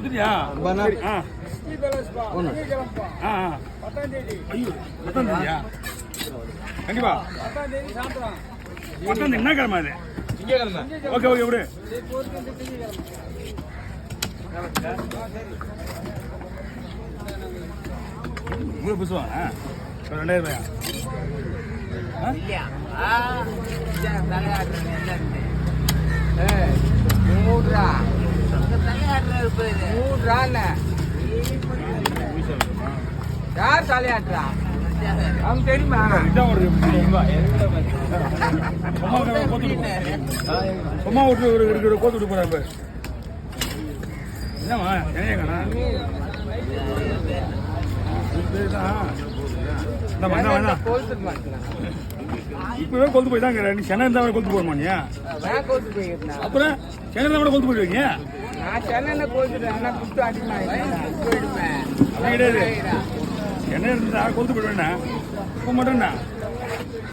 குதிரியா ஐயோ 10ஆம் தேதியா கண்டிப்பா 10ஆம் தேதி என்ன கிழமை அது ஓகே ஓகே விடு இவ்வளோ புதுசுவாங்க 2000 ரூபாயா யார் தலையாட்டுறா அவங்க தெரியுமா சும்மா ஒரு கோத்து விட்டு போறாங்க என்னம்மா என்னையங்கண்ணா இப்பவே கொண்டு போய் தாங்க நீ சென்னை இருந்தா கொண்டு போறமா நீ அப்புறம் சென்னை இருந்தா கூட கொண்டு போயிடுவீங்க நான் சென்னை கோச்சுட்டேன் குத்து அடிமாயிடுவேன் அப்படி கிடையாது சென்னை இருந்தா கொண்டு போயிடுவேண்ணா இப்போ மட்டும்ண்ணா